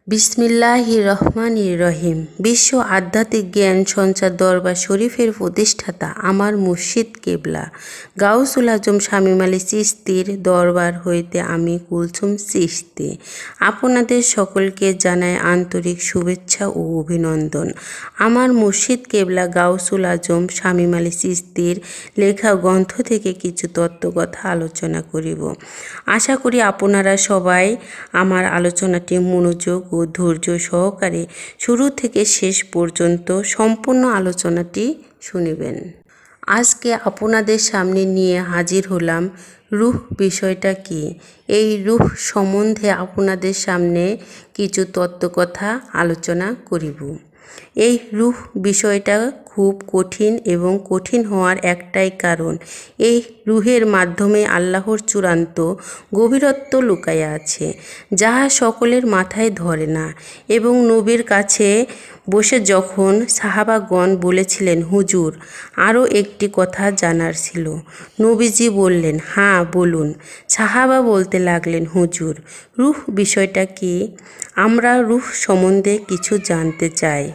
বিসমিল্লাহির রহমানির রহিম। বিশ্ব আধ্যাত্মিক জ্ঞান সঞ্চার দরবার শরীফের প্রতিষ্ঠাতা আমার মুর্শিদ কেবলা গাউসুল আজম শামীম আলী চিশতির দরবার হইতে আমি কুলসুম চিশতি আপনাদের সকলকে জানাই আন্তরিক শুভেচ্ছা ও অভিনন্দন। আমার মুর্শিদ কেবলা গাউসুল আজম শামীম আলী চিশতির লেখা গ্রন্থ থেকে কিছু তত্ত্বকথা আলোচনা করিব। আশা করি আপনারা সবাই আমার আলোচনাটি মনোযোগ ও ধৈর্য সহকারে শুরু থেকে শেষ পর্যন্ত সম্পূর্ণ আলোচনাটি শুনিবেন। আজকে আপনাদের সামনে নিয়ে হাজির হলাম রূহ বিষয়টা কি। এই রূহ সম্বন্ধে আপনাদের সামনে কিছু তত্ত্বকথা আলোচনা করিব। এই রূহ বিষয়টা খুব কঠিন এবং কঠিন হওয়ার একটাই কারণ, এই রূহের মাধ্যমে আল্লাহর চূড়ান্ত গভীরত্ব লুকায়া আছে, যাহা সকলের মাথায় ধরে না। এবং নবীর কাছে বসে যখন সাহাবাগণ বলেছিলেন, হুজুর আরও একটি কথা জানার ছিল, নবীজি বললেন, হ্যাঁ বলুন। সাহাবা বলতে লাগলেন, হুজুর রূহ বিষয়টা কি? আমরা রূহ সম্বন্ধে কিছু জানতে চাই।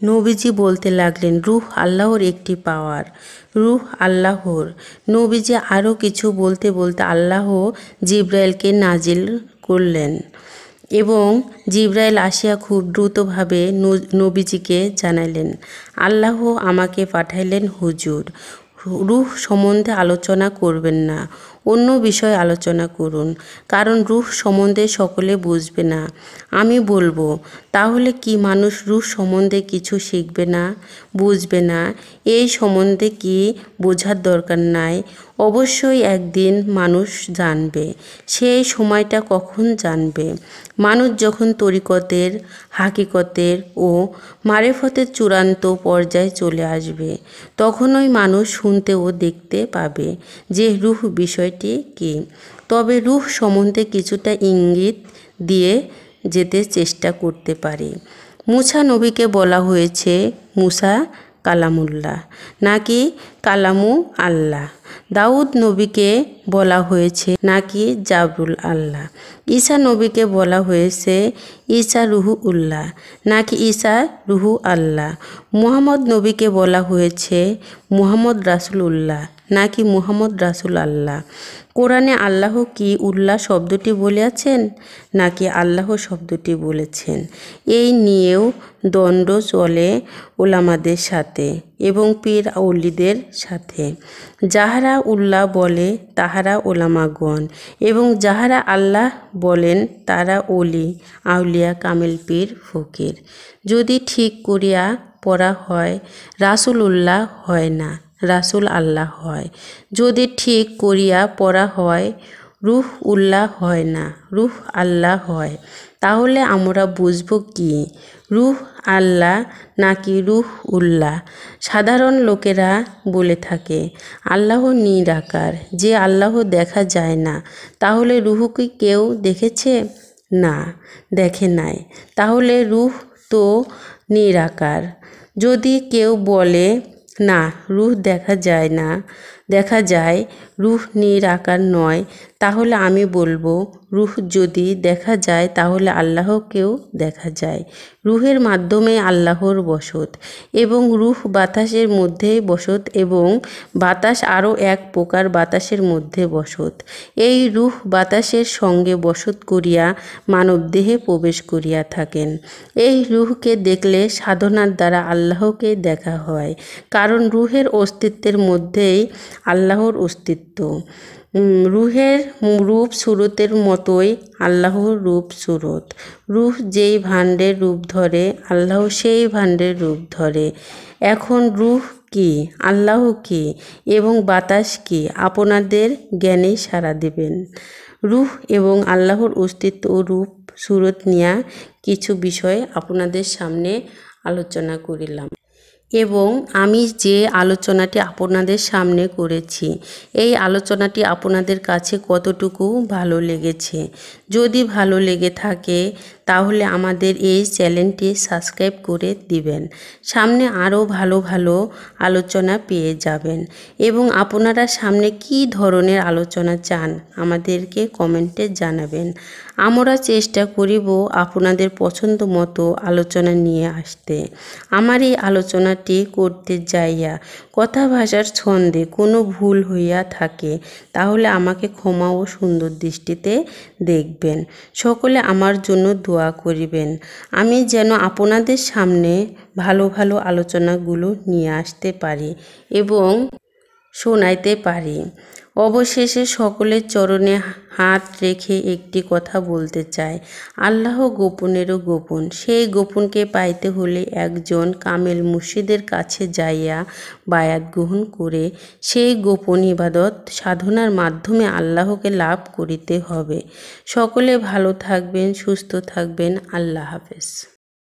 নবীজি বলতে লাগলেন, রূহ আল্লাহর একটি পাওয়ার, রূহ আল্লাহর। নবীজি আরও কিছু বলতে বলতে আল্লাহ জিবরাইলকে নাজিল করলেন এবং জিবরাইল আসিয়া খুব দ্রুতভাবে নবীজিকে জানাইলেন, আল্লাহ আমাকে পাঠাইলেন হুজুর, রূহ সম্বন্ধে আলোচনা করবেন না, অন্য বিষয়ে আলোচনা করুন, কারণ রূহ সম্বন্ধে সকলে বুঝবে না। আমি বলবো, তাহলে কি মানুষ রূহ সম্বন্ধে কিছু শিখবে না, বুঝবে না? এই সম্বন্ধে কি বোঝার দরকার নাই? অবশ্যই একদিন মানুষ জানবে। সেই সময়টা কখন জানবে? মানুষ যখন তরিকতের, হাকিকতের ও মারেফতের চূড়ান্ত পর্যায়ে চলে আসবে, তখনই মানুষ শুনতে ও দেখতে পাবে যে রূহ বিষয়টি কি। তবে রূহ সম্বন্ধে কিছুটা ইঙ্গিত দিয়ে যেতে চেষ্টা করতে পারি। মুসা নবীকে বলা হয়েছে মুসা কালামুল্লাহ নাকি কালামু আল্লাহ। দাউদ নবীকে বলা হয়েছে নাকি জাবরুল আল্লাহ। ঈসা নবীকে বলা হয়েছে ঈসা রুহু উল্লাহ নাকি ঈসা রুহু আল্লাহ। মুহাম্মদ নবীকে বলা হয়েছে মুহাম্মদ রাসুল উল্লাহ নাকি মুহাম্মদ রাসুল আল্লাহ। কোরআনে আল্লাহ কি উল্লাহ শব্দটি বলেছেন নাকি আল্লাহ শব্দটি বলেছেন, এই নিয়েও দ্বন্দ্ব চলে ওলামাদের সাথে এবং পীর আউলিদের সাথে। যাহারা উল্লাহ বলে তাহারা ওলামাগণ এবং যাহারা আল্লাহ বলেন তারা অলি, আউলিয়া, কামেল, পীর, ফকির। যদি ঠিক করিয়া পড়া হয় রাসুল উল্লাহ হয় না, রাসুল আল্লাহ হয়। যদি ঠিক করিয়া পড়া হয় রূহ উল্লাহ হয় না, রূহ আল্লাহ হয়। তাহলে আমরা বুঝব কি, রূহ আল্লাহ নাকি রূহ উল্লাহ? সাধারণ লোকেরা বলে থাকে আল্লাহ নিরাকার, যে আল্লাহ দেখা যায় না। তাহলে রূহ কি কেউ দেখেছে? না, দেখে নাই। তাহলে রূহ তো নিরাকার। যদি কেউ বলে না রূহ দেখা যায় না, দেখা যায়, রূহ নিরাকার নয়, তাহলে আমি বলবো রূহ যদি দেখা যায় তাহলে আল্লাহকেও দেখা যায়। রূহের মাধ্যমে আল্লাহর বসত এবং রূহ বাতাসের মধ্যে বসত এবং বাতাস আরও এক প্রকার বাতাসের মধ্যে বসত। এই রূহ বাতাসের সঙ্গে বসত করিয়া মানবদেহে প্রবেশ করিয়া থাকেন। এই রূহকে দেখলে সাধনার দ্বারা আল্লাহকে দেখা হয়, কারণ রূহের অস্তিত্বের মধ্যেই আল্লাহর অস্তিত্ব। রূহের রূপ সুরতের মতোই আল্লাহর রূপ সুরত। রূহ যেই ভাণ্ডের রূপ ধরে আল্লাহ সেই ভাণ্ডের রূপ ধরে। এখন রূহ কি, আল্লাহ কি এবং বাতাস কি, আপনাদের জ্ঞানে সাড়া দেবেন। রূহ এবং আল্লাহর অস্তিত্ব ও রূপ সুরত নিয়ে কিছু বিষয় আপনাদের সামনে আলোচনা করিলাম এবং আমি যে আলোচনাটি আপনাদের সামনে করেছি, এই আলোচনাটি আপনাদের কাছে কতটুকু ভালো লেগেছে। যদি ভালো লেগে থাকে তাহলে আমাদের এই চ্যানেলটি সাবস্ক্রাইব করে দিবেন। সামনে আরও ভালো ভালো আলোচনা পেয়ে যাবেন এবং আপনারা সামনে কি ধরনের আলোচনা চান আমাদেরকে কমেন্টে জানাবেন। আমরা চেষ্টা করিব আপনাদের পছন্দ মতো আলোচনা নিয়ে আসতে। আমার এই আলোচনাটি করতে যাইয়া কথা ভাষার ছন্দে কোনো ভুল হইয়া থাকে তাহলে আমাকে ক্ষমা ও সুন্দর দৃষ্টিতে দেখবেন। সকলে আমার জন্য দোয়া করিবেন, আমি যেন আপনাদের সামনে ভালো ভালো আলোচনাগুলো নিয়ে আসতে পারি এবং শোনাইতে পারি। অবশেষে সকলের চরণে হাত রেখে একটি কথা বলতে চাই, আল্লাহ গোপনেরও গোপন। সেই গোপনকে পাইতে হলে একজন কামেল মুর্শিদের কাছে যাইয়া বায়াত গ্রহণ করে সেই গোপন ইবাদত সাধনার মাধ্যমে আল্লাহকে লাভ করিতে হবে। সকলে ভালো থাকবেন, সুস্থ থাকবেন। আল্লাহ হাফেজ।